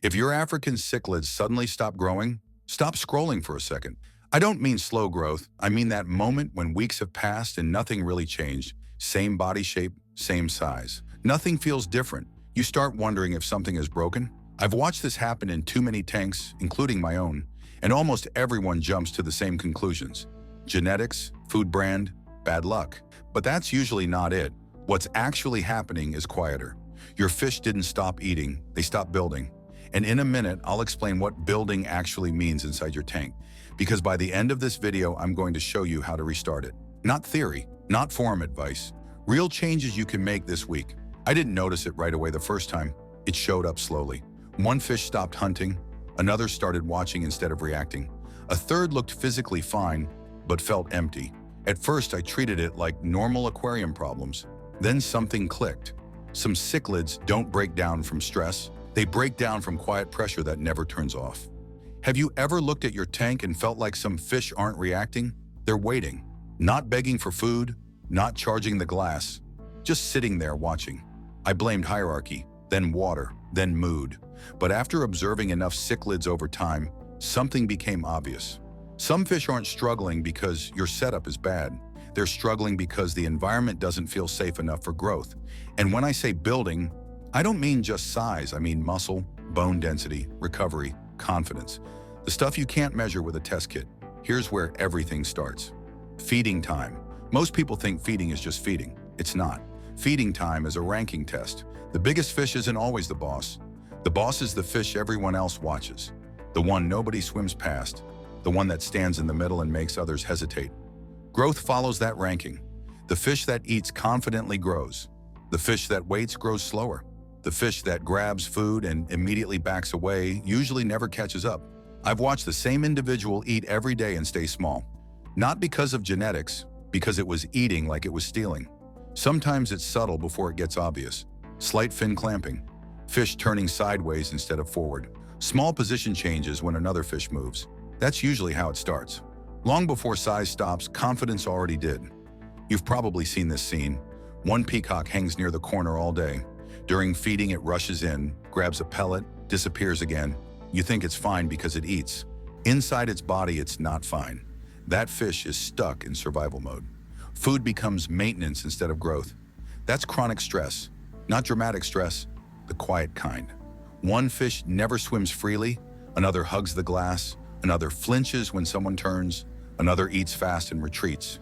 If your African cichlids suddenly stop growing, stop scrolling for a second. I don't mean slow growth. I mean that moment when weeks have passed and nothing really changed. Same body shape, same size. Nothing feels different. You start wondering if something is broken. I've watched this happen in too many tanks, including my own, and almost everyone jumps to the same conclusions. Genetics, food brand, bad luck. But that's usually not it. What's actually happening is quieter. Your fish didn't stop eating, they stopped building. And in a minute, I'll explain what building actually means inside your tank. Because by the end of this video, I'm going to show you how to restart it. Not theory, not forum advice. Real changes you can make this week. I didn't notice it right away the first time. It showed up slowly. One fish stopped hunting, another started watching instead of reacting. A third looked physically fine, but felt empty. At first, I treated it like normal aquarium problems. Then something clicked. Some cichlids don't break down from stress. They break down from quiet pressure that never turns off. Have you ever looked at your tank and felt like some fish aren't reacting? They're waiting, not begging for food, not charging the glass, just sitting there watching. I blamed hierarchy, then water, then mood. But after observing enough cichlids over time, something became obvious. Some fish aren't struggling because your setup is bad. They're struggling because the environment doesn't feel safe enough for growth. And when I say building, I don't mean just size. I mean muscle, bone density, recovery, confidence. The stuff you can't measure with a test kit. Here's where everything starts. Feeding time. Most people think feeding is just feeding. It's not. Feeding time is a ranking test. The biggest fish isn't always the boss. The boss is the fish everyone else watches. The one nobody swims past. The one that stands in the middle and makes others hesitate. Growth follows that ranking. The fish that eats confidently grows. The fish that waits grows slower. The fish that grabs food and immediately backs away usually never catches up. I've watched the same individual eat every day and stay small. Not because of genetics, because it was eating like it was stealing. Sometimes it's subtle before it gets obvious. Slight fin clamping. Fish turning sideways instead of forward. Small position changes when another fish moves. That's usually how it starts. Long before size stops, confidence already did. You've probably seen this scene. One peacock hangs near the corner all day. During feeding, it rushes in, grabs a pellet, disappears again. You think it's fine because it eats. Inside its body, it's not fine. That fish is stuck in survival mode. Food becomes maintenance instead of growth. That's chronic stress, not dramatic stress, the quiet kind. One fish never swims freely, another hugs the glass, another flinches when someone turns, another eats fast and retreats.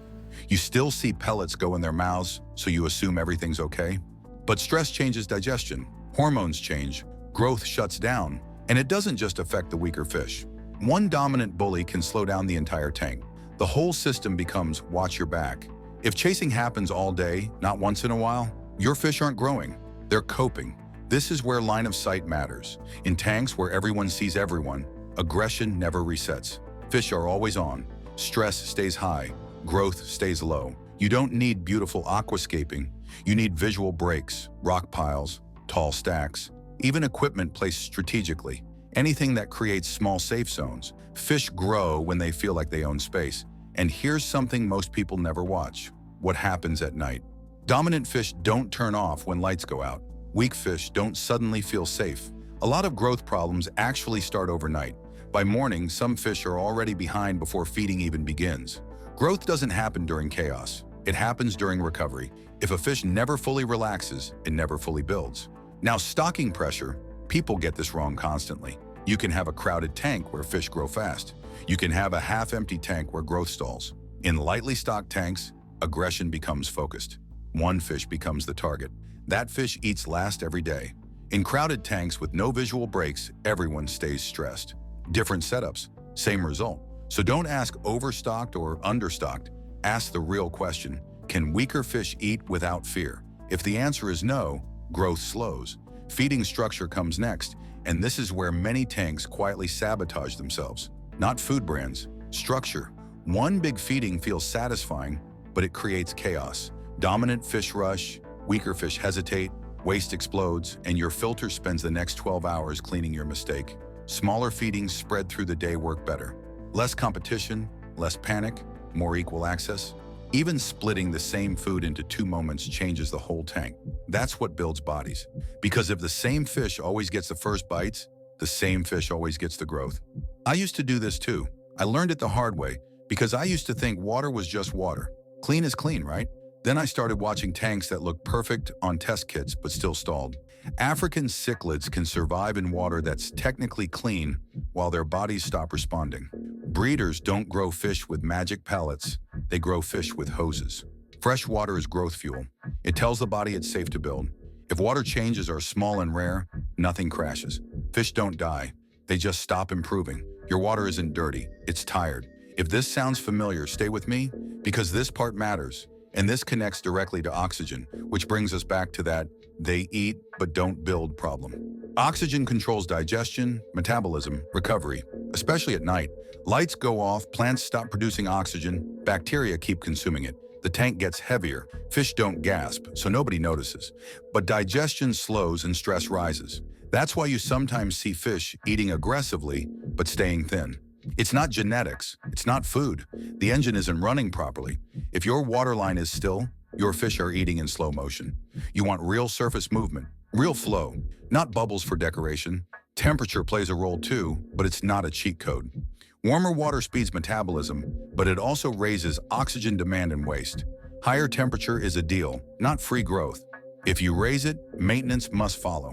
You still see pellets go in their mouths, so you assume everything's okay. But stress changes digestion, hormones change, growth shuts down, and it doesn't just affect the weaker fish. One dominant bully can slow down the entire tank. The whole system becomes watch your back. If chasing happens all day, not once in a while, your fish aren't growing, they're coping. This is where line of sight matters. In tanks where everyone sees everyone, aggression never resets. Fish are always on. Stress stays high. Growth stays low. You don't need beautiful aquascaping. You need visual breaks, rock piles, tall stacks, even equipment placed strategically. Anything that creates small safe zones. Fish grow when they feel like they own space. And here's something most people never watch. What happens at night? Dominant fish don't turn off when lights go out. Weak fish don't suddenly feel safe. A lot of growth problems actually start overnight. By morning, some fish are already behind before feeding even begins. Growth doesn't happen during chaos. It happens during recovery. If a fish never fully relaxes, it never fully builds. Now, stocking pressure, people get this wrong constantly. You can have a crowded tank where fish grow fast. You can have a half-empty tank where growth stalls. In lightly stocked tanks, aggression becomes focused. One fish becomes the target. That fish eats last every day. In crowded tanks with no visual breaks, everyone stays stressed. Different setups, same result. So don't ask overstocked or understocked. Ask the real question, can weaker fish eat without fear? If the answer is no, growth slows. Feeding structure comes next, and this is where many tanks quietly sabotage themselves. Not food brands, structure. One big feeding feels satisfying, but it creates chaos. Dominant fish rush, weaker fish hesitate, waste explodes, and your filter spends the next 12 hours cleaning your mistake. Smaller feedings spread through the day work better. Less competition, less panic, more equal access. Even splitting the same food into 2 moments changes the whole tank. That's what builds bodies. Because if the same fish always gets the first bites, the same fish always gets the growth. I used to do this too. I learned it the hard way because I used to think water was just water. Clean is clean, right? Then I started watching tanks that looked perfect on test kits but still stalled. African cichlids can survive in water that's technically clean while their bodies stop responding. Breeders don't grow fish with magic pellets, they grow fish with hoses. Fresh water is growth fuel. It tells the body it's safe to build. If water changes are small and rare, nothing crashes. Fish don't die, they just stop improving. Your water isn't dirty, it's tired. If this sounds familiar, stay with me, because this part matters. And this connects directly to oxygen, which brings us back to that they eat but don't build problem. Oxygen controls digestion, metabolism, recovery, especially at night. Lights go off, plants stop producing oxygen, bacteria keep consuming it. The tank gets heavier, fish don't gasp, so nobody notices. But digestion slows and stress rises. That's why you sometimes see fish eating aggressively but staying thin. It's not genetics, it's not food. The engine isn't running properly. If your water line is still, your fish are eating in slow motion. You want real surface movement, real flow, not bubbles for decoration. Temperature plays a role too, but it's not a cheat code. Warmer water speeds metabolism, but it also raises oxygen demand and waste. Higher temperature is a deal, not free growth. If you raise it, maintenance must follow.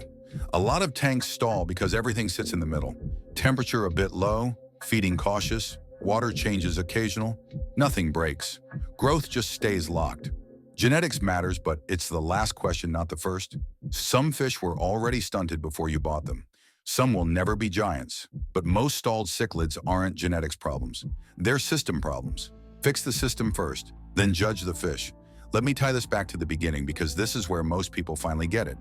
A lot of tanks stall because everything sits in the middle. Temperature a bit low, feeding cautious, water changes occasional, nothing breaks. Growth just stays locked. Genetics matters, but it's the last question, not the first. Some fish were already stunted before you bought them. Some will never be giants, but most stalled cichlids aren't genetics problems. They're system problems. Fix the system first, then judge the fish. Let me tie this back to the beginning because this is where most people finally get it.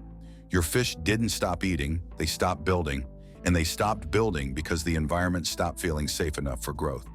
Your fish didn't stop eating, they stopped building. And they stopped building because the environment stopped feeling safe enough for growth.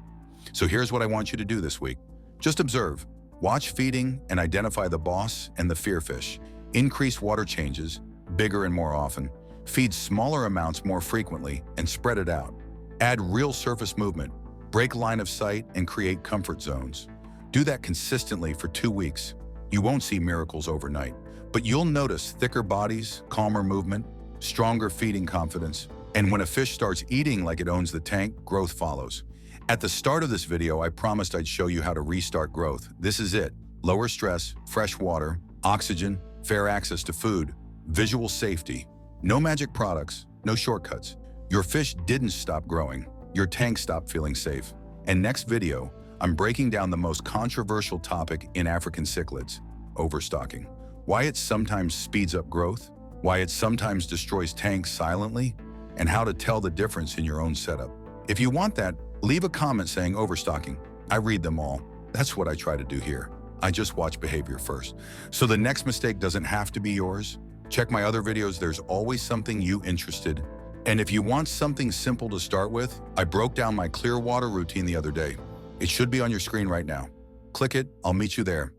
So here's what I want you to do this week. Just observe, watch feeding and identify the boss and the fear fish. Increase water changes, bigger and more often. Feed smaller amounts more frequently and spread it out. Add real surface movement, break line of sight and create comfort zones. Do that consistently for 2 weeks. You won't see miracles overnight, but you'll notice thicker bodies, calmer movement, stronger feeding confidence. And when a fish starts eating like it owns the tank, growth follows. At the start of this video, I promised I'd show you how to restart growth. This is it. Lower stress, fresh water, oxygen, fair access to food, visual safety. No magic products, no shortcuts. Your fish didn't stop growing. Your tank stopped feeling safe. And next video, I'm breaking down the most controversial topic in African cichlids, overstocking. Why it sometimes speeds up growth, why it sometimes destroys tanks silently, and how to tell the difference in your own setup. If you want that, leave a comment saying overstocking. I read them all. That's what I try to do here. I just watch behavior first. So the next mistake doesn't have to be yours. Check my other videos, there's always something you interested. And if you want something simple to start with, I broke down my clear water routine the other day. It should be on your screen right now. Click it, I'll meet you there.